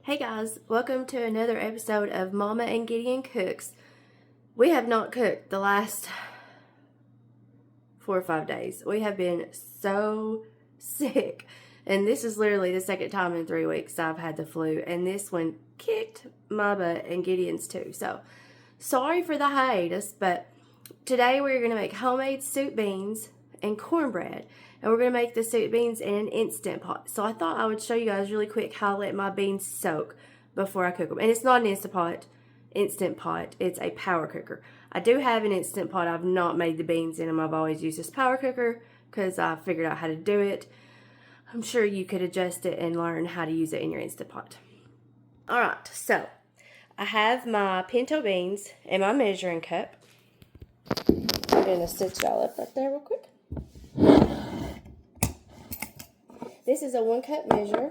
Hey guys, welcome to another episode of Mama and Gideon Cooks. We have not cooked the last 4 or 5 days. We have been so sick, and this is literally the second time in 3 weeks I've had the flu, and this one kicked my butt and Gideon's too. So, sorry for the hiatus, but today we're going to make homemade soup beans and cornbread. And we're going to make the soup beans in an Instant Pot. So I thought I would show you guys really quick how I let my beans soak before I cook them. And it's not an Instant Pot. It's a power cooker. I do have an Instant Pot. I've not made the beans in them. I've always used this power cooker because I figured out how to do it. I'm sure you could adjust it and learn how to use it in your Instant Pot. Alright, so I have my pinto beans in my measuring cup. I'm going to stitch it all up right there real quick. This is a 1 cup measure.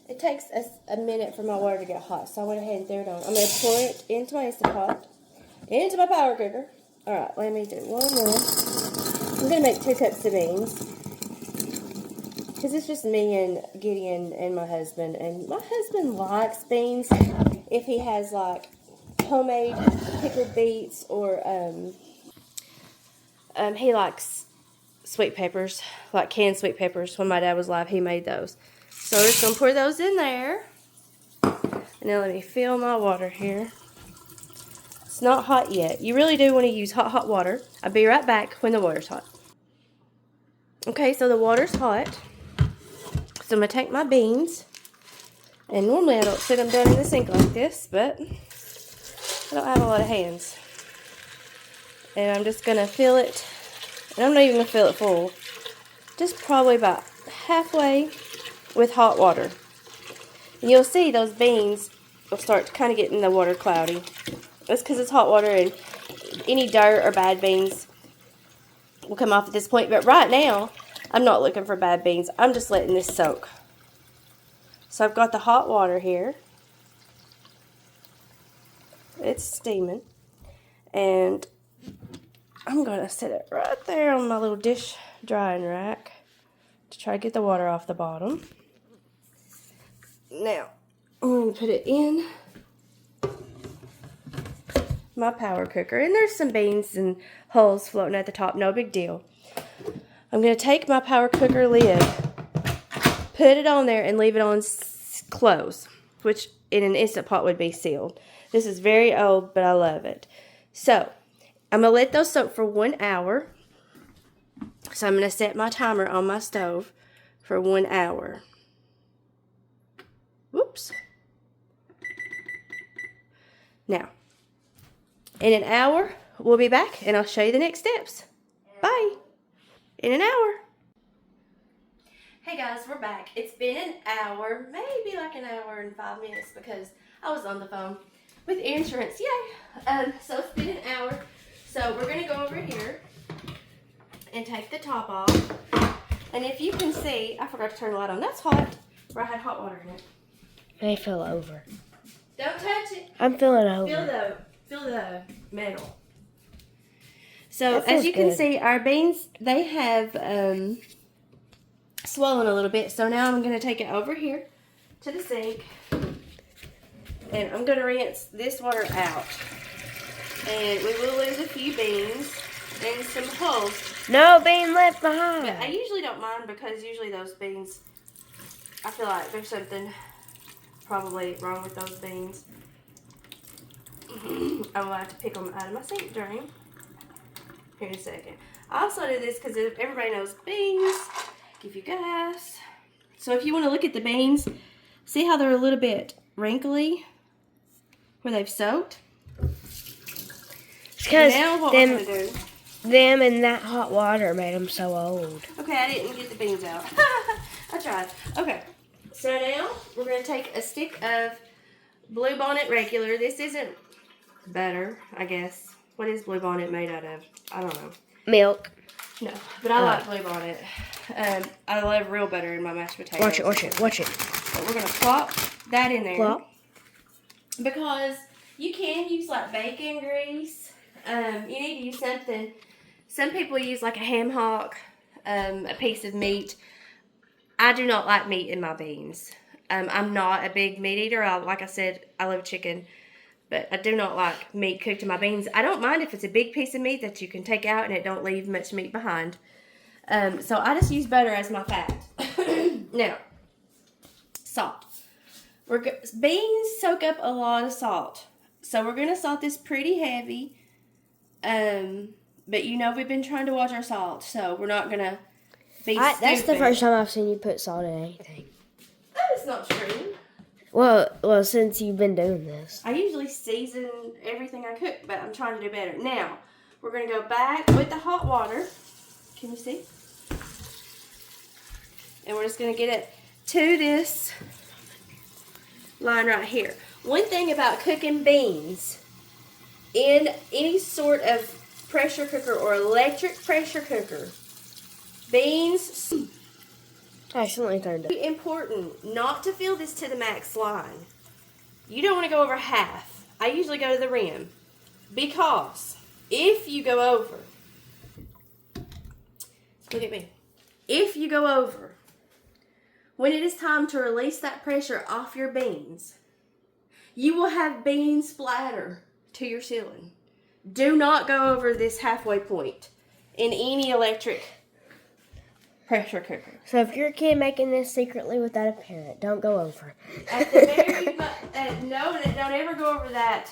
It takes a minute for my water to get hot, so I went ahead and threw it on. I'm going to pour it into my Instant Pot, into my power cooker. Alright, let me do one more. I'm going to make 2 cups of beans. Because it's just me and Gideon and my husband. And my husband likes beans if he has like homemade pickled beets, or he likes sweet peppers, like canned sweet peppers. When my dad was alive, he made those. So we're just going to pour those in there. And now let me fill my water here. It's not hot yet. You really do want to use hot water. I'll be right back when the water's hot. Okay, so the water's hot. So I'm going to take my beans, and normally I don't sit them down in the sink like this, but I don't have a lot of hands. And I'm just going to fill it, and I'm not even going to fill it full, just probably about halfway with hot water. And you'll see those beans will start to kind of get in the water cloudy. That's because it's hot water, and any dirt or bad beans will come off at this point. But right now, I'm not looking for bad beans. I'm just letting this soak. So I've got the hot water here. It's steaming. And I'm going to set it right there on my little dish drying rack to try to get the water off the bottom. Now, I'm going to put it in my power cooker. And there's some beans and hulls floating at the top. No big deal. I'm going to take my power cooker lid, put it on there, and leave it on close, which in an Instant Pot would be sealed. This is very old, but I love it. So, I'm going to let those soak for 1 hour. So, I'm going to set my timer on my stove for 1 hour. Whoops. Now, in an hour, we'll be back, and I'll show you the next steps. Bye. In an hour. Hey guys, we're back. It's been an hour, maybe like an hour and 5 minutes, because I was on the phone with insurance. Yay! So it's been an hour. So we're gonna go over here and take the top off. And if you can see, I forgot to turn the light on. That's hot. Where I had hot water in it. I fell over. Don't touch it. I'm feeling over. Feel the metal. So, as you can see, our beans, they have swollen a little bit. So, now I'm going to take it over here to the sink. And I'm going to rinse this water out. And we will lose a few beans and some hulls. No bean left behind. But I usually don't mind, because usually those beans, I feel like there's something probably wrong with those beans. I will have to pick them out of my sink drain here in a second. I also do this because everybody knows beans give you gas. So if you want to look at the beans, see how they're a little bit wrinkly where they've soaked? Because now what we're going to do, them and that hot water made them so old. Okay, I didn't get the beans out. I tried. Okay, so now we're going to take a stick of Blue Bonnet regular. This isn't butter, I guess. What is Blue Bonnet made out of? I don't know. Milk. No, but I like Blue Bonnet. I love real butter in my mashed potatoes. Watch it. But we're going to plop that in there. Plop. Because You can use like bacon grease. You need to use something. Some people use like a ham hock, a piece of meat. I do not like meat in my beans. I'm not a big meat eater. Like I said, I love chicken. But I do not like meat cooked in my beans. I don't mind if it's a big piece of meat that you can take out and it don't leave much meat behind. So I just use butter as my fat. Now, salt. Beans soak up a lot of salt. So we're going to salt this pretty heavy. But you know we've been trying to watch our salt. So we're not going to be stupid. That's the first time I've seen you put salt in anything. That is not true. Well, since you've been doing this. I usually season everything I cook, but I'm trying to do better. Now, we're going to go back with the hot water. Can you see? And we're just going to get it to this line right here. One thing about cooking beans in any sort of pressure cooker or electric pressure cooker, beans... Accidentally turned it. It's important not to fill this to the max line. You don't want to go over half. I usually go to the rim. Because if you go over, look at me. If you go over, when it is time to release that pressure off your beans, you will have bean splatter to your ceiling. Do not go over this halfway point in any electric pressure cooker. So if you're a kid making this secretly without a parent, don't go over. At the very don't ever go over that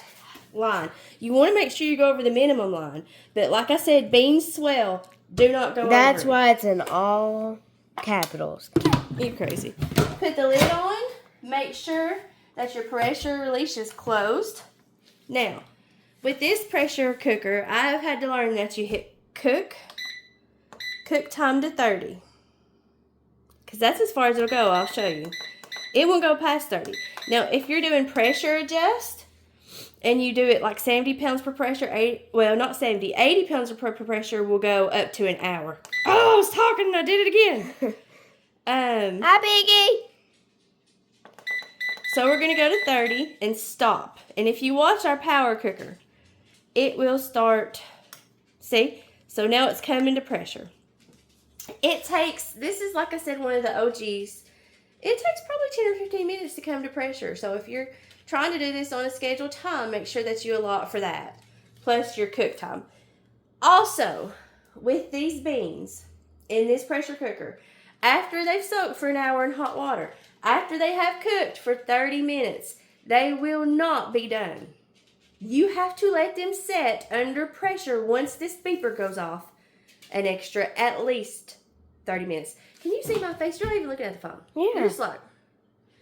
line. You want to make sure you go over the minimum line. But like I said, beans swell. Do not go over. That's why it's in all capitals. You crazy. Put the lid on. Make sure that your pressure release is closed. Now, with this pressure cooker, I've had to learn that you hit cook time to 30. Because that's as far as it'll go. I'll show you. It won't go past 30. Now, if you're doing pressure adjust, and you do it like 70 pounds per pressure, 80 pounds per pressure will go up to an hour. Oh, I was talking and I did it again. Hi, Piggy. So we're going to go to 30 and stop. And if you watch our power cooker, it will start, see? So now it's coming to pressure. It takes, this is like I said, one of the OGs. It takes probably 10 or 15 minutes to come to pressure. So if you're trying to do this on a scheduled time, make sure that you allot for that. Plus your cook time. Also, with these beans in this pressure cooker, after they've soaked for an hour in hot water, after they have cooked for 30 minutes, they will not be done. You have to let them set under pressure once this beeper goes off an extra at least 30 minutes. Can you see my face? You're not even looking at the phone. Yeah. You're just like...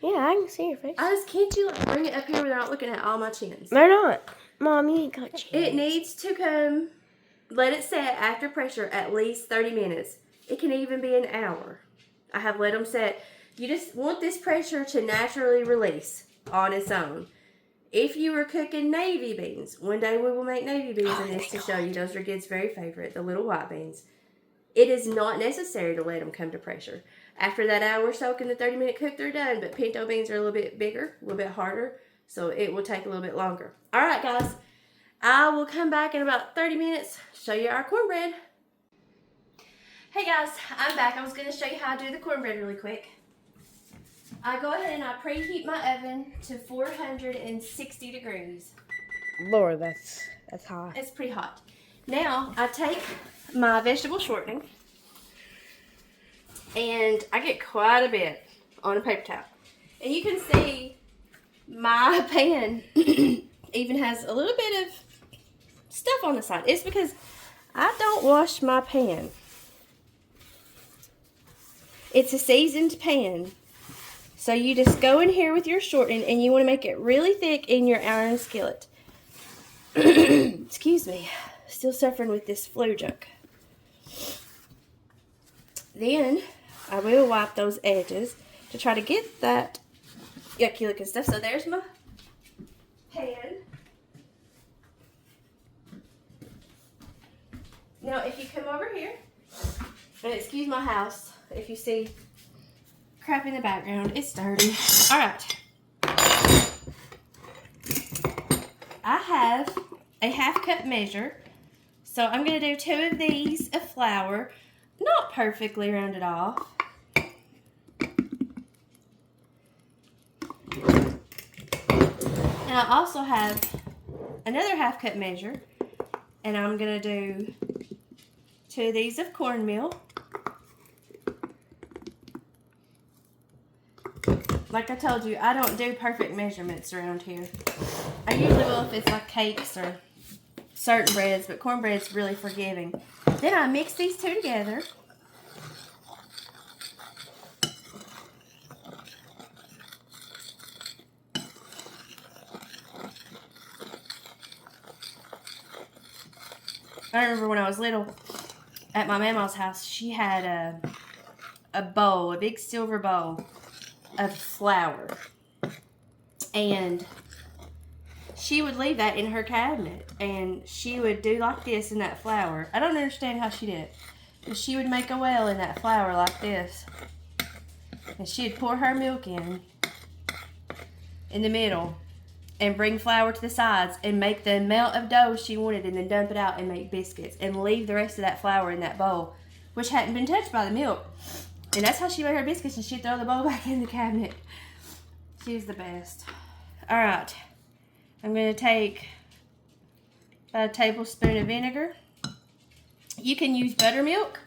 Yeah, I can see your face. Can't you like bring it up here where they're not looking at all my chins? They're not. Mom, you ain't got chins. It needs to come, let it set after pressure at least 30 minutes. It can even be an hour. I have let them set. You just want this pressure to naturally release on its own. If you were cooking navy beans, one day we will make navy beans in this to show you. Those are Gid's very favorite, the little white beans. It is not necessary to let them come to pressure. After that hour soak and the 30-minute cook, they're done. But pinto beans are a little bit bigger, a little bit harder, so it will take a little bit longer. All right, guys. I will come back in about 30 minutes, show you our cornbread. Hey, guys. I'm back. I was going to show you how to do the cornbread really quick. I go ahead and I preheat my oven to 460 degrees. Lord, that's hot. It's pretty hot. Now, I take my vegetable shortening, and I get quite a bit on a paper towel. And you can see my pan even has a little bit of stuff on the side. It's because I don't wash my pan. It's a seasoned pan. So you just go in here with your shortening, and you want to make it really thick in your iron skillet. Excuse me. Still suffering with this flu junk. Then I will wipe those edges to try to get that yucky looking stuff. So there's my pan. Now if you come over here, and excuse my house if you see crap in the background, it's dirty. Alright. have a 1/2 cup measure. So I'm going to do 2 of these of flour, not perfectly rounded off. And I also have another 1/2 cup measure, and I'm going to do 2 of these of cornmeal. Like I told you, I don't do perfect measurements around here. I usually will if it's like cakes or certain breads, but cornbread's really forgiving. Then I mix these 2 together. I remember when I was little, at my mama's house, she had a bowl, a big silver bowl of flour. And she would leave that in her cabinet, and she would do like this in that flour. I don't understand how she did it, but she would make a well in that flour like this, and she'd pour her milk in the middle and bring flour to the sides and make the amount of dough she wanted, and then dump it out and make biscuits and leave the rest of that flour in that bowl, which hadn't been touched by the milk. And that's how she made her biscuits, and she'd throw the bowl back in the cabinet. She was the best. All right. I'm going to take about a tablespoon of vinegar. You can use buttermilk.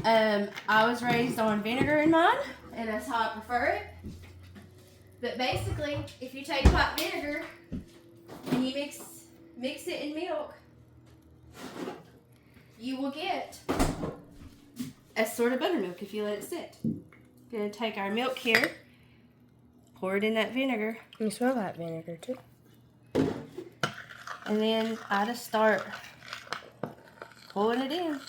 I was raised on vinegar in mine, and that's how I prefer it. But basically, if you take hot vinegar and you mix it in milk, you will get a sort of buttermilk if you let it sit. Going to take our milk here, pour it in that vinegar. You smell that vinegar too. And then I just start pulling it in.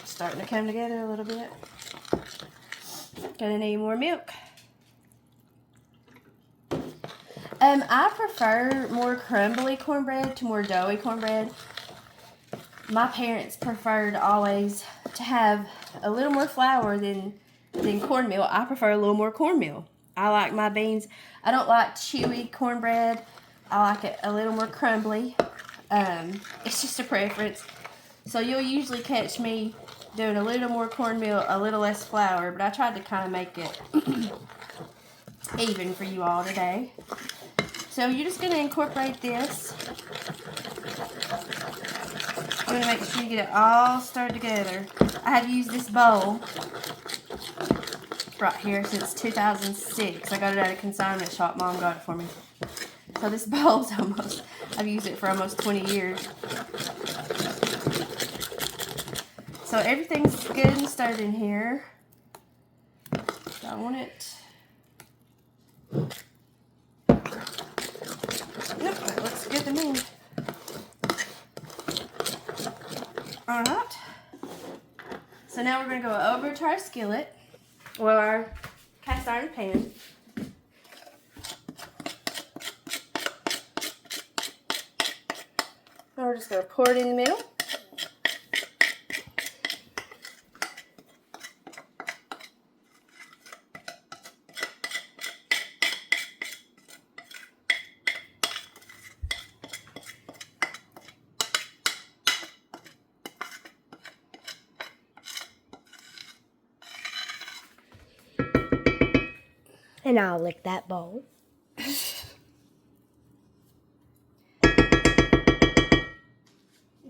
Starting to come together a little bit. Gonna need more milk. I prefer more crumbly cornbread to more doughy cornbread. My parents preferred always to have a little more flour than cornmeal. I prefer a little more cornmeal. I like my beans. I don't like chewy cornbread. I like it a little more crumbly. It's just a preference. So you'll usually catch me doing a little more cornmeal, a little less flour, but I tried to kind of make it even for you all today. So you're just going to incorporate this. You're going to make sure you get it all stirred together. I have used this bowl right here since 2006. I got it at a consignment shop. Mom got it for me. So this bowl's I've used it for almost 20 years. So everything's good and stirred in here. So I want it. Yep, that looks good to me. Alright. So now we're going to go over to our skillet, or our cast iron pan. And we're just going to pour it in the middle. And I'll lick that bowl.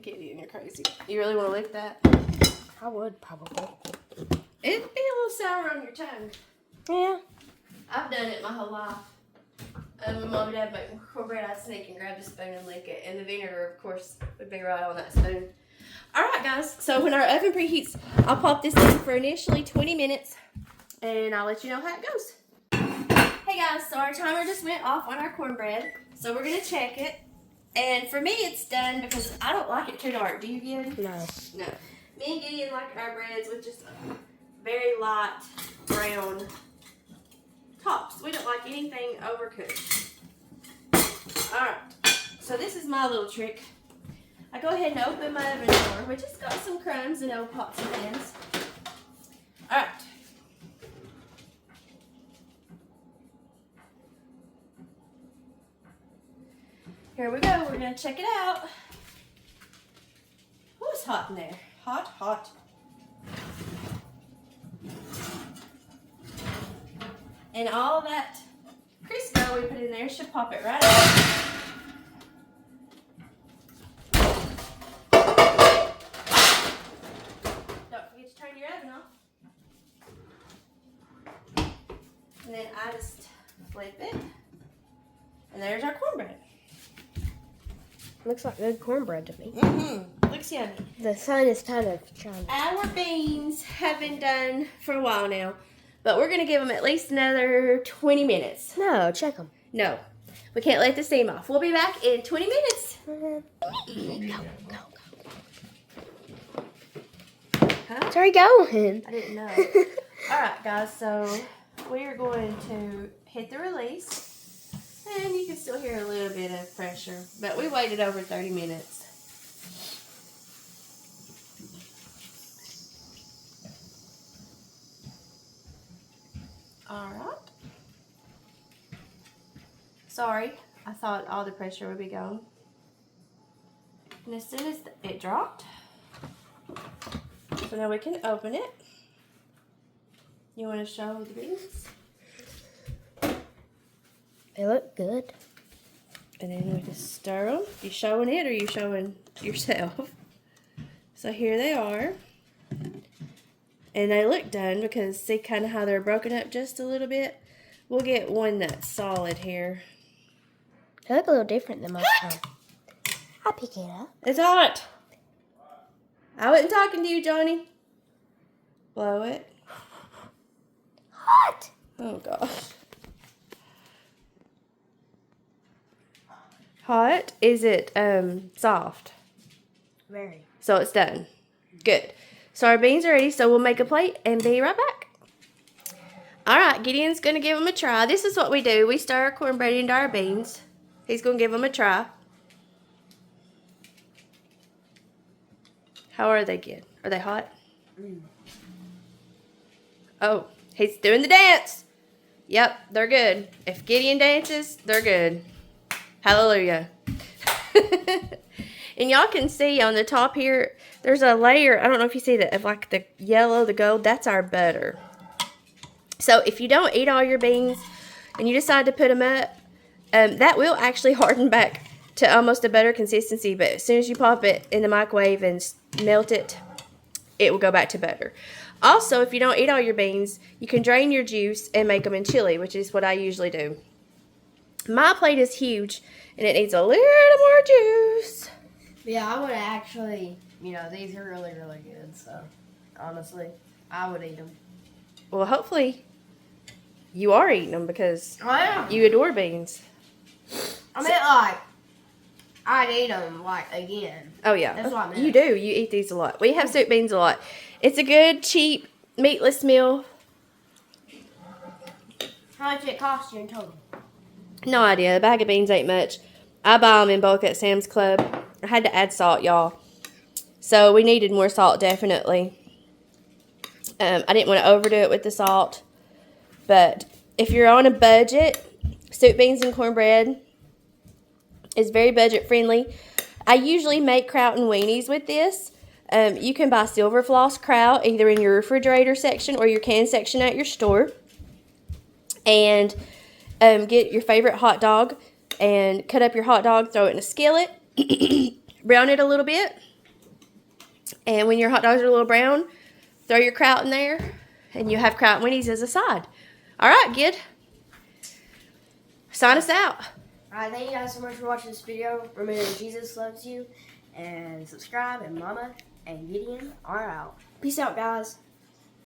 Gideon, you're crazy. You really want to lick that? I would probably. It'd be a little sour on your tongue. Yeah. I've done it my whole life. When Mom and Dad make cornbread, I'd sneak and grab the spoon and lick it. And the vinegar, of course, would be right on that spoon. Alright, guys. So when our oven preheats, I'll pop this in for initially 20 minutes. And I'll let you know how it goes. Hey guys, so our timer just went off on our cornbread. So we're going to check it. And for me, it's done because I don't like it too dark. Do you, Gideon? No. No. Me and Gideon like our breads with just a very light brown tops. We don't like anything overcooked. Alright. So this is my little trick. I go ahead and open my oven door, which has got some crumbs and old pots and pans. All right. Here we go. We're going to check it out. Oh, it's hot in there. Hot, hot. And all that Crisco we put in there should pop it right out. Don't forget to turn your oven off. And then I just flip it. And there's our cornbread. Looks like good cornbread to me. Mm-hmm. Looks yummy. The sun is kind of shining. Our beans have been done for a while now, but we're going to give them at least another 20 minutes. No, check them. No, we can't let the steam off. We'll be back in 20 minutes. Go. Huh? It's already going. I didn't know. All right, guys, so we are going to hit the release. And you can still hear a little bit of pressure, but we waited over 30 minutes. All right. Sorry, I thought all the pressure would be gone. And as soon as it dropped, so now we can open it. You want to show the beans? They look good. And then we just stir them. You showing it or you showing yourself? So here they are. And they look done because see kind of how they're broken up just a little bit. We'll get one that's solid here. They look a little different than most time. I'll pick it up. It's hot. I wasn't talking to you, Johnny. Blow it. Hot. Oh, gosh. Hot? Is it soft? Very. So it's done. Good. So our beans are ready, so we'll make a plate and be right back. All right, Gideon's going to give them a try. This is what we do. We stir our cornbread into our beans. He's going to give them a try. How are they, Gid? Are they hot? Oh, he's doing the dance. Yep, they're good. If Gideon dances, they're good. Hallelujah. And y'all can see on the top here, there's a layer, I don't know if you see that, of like the yellow, the gold, that's our butter. So if you don't eat all your beans and you decide to put them up, that will actually harden back to almost a butter consistency. But as soon as you pop it in the microwave and melt it, it will go back to butter. Also, if you don't eat all your beans, you can drain your juice and make them in chili, which is what I usually do. My plate is huge, and it needs a little more juice. Yeah, I would actually, these are really, really good. So, honestly, I would eat them. Well, hopefully you are eating them because I am. you adore beans. I meant I'd eat them, again. Oh, yeah. That's what I meant. You do. You eat these a lot. We have soup beans a lot. It's a good, cheap, meatless meal. How much it cost you in total? No idea. A bag of beans ain't much. I buy them in bulk at Sam's Club. I had to add salt, y'all. So we needed more salt, definitely. I didn't want to overdo it with the salt. But if you're on a budget, soup beans and cornbread is very budget friendly. I usually make kraut and weenies with this. You can buy silver floss kraut either in your refrigerator section or your can section at your store. And get your favorite hot dog and cut up your hot dog, throw it in a skillet, brown it a little bit. And when your hot dogs are a little brown, throw your kraut in there and you have kraut and weenies as a side. All right, Gid. Sign us out. Alright, thank you guys so much for watching this video. Remember, Jesus loves you. And subscribe, and Mama and Gideon are out. Peace out, guys.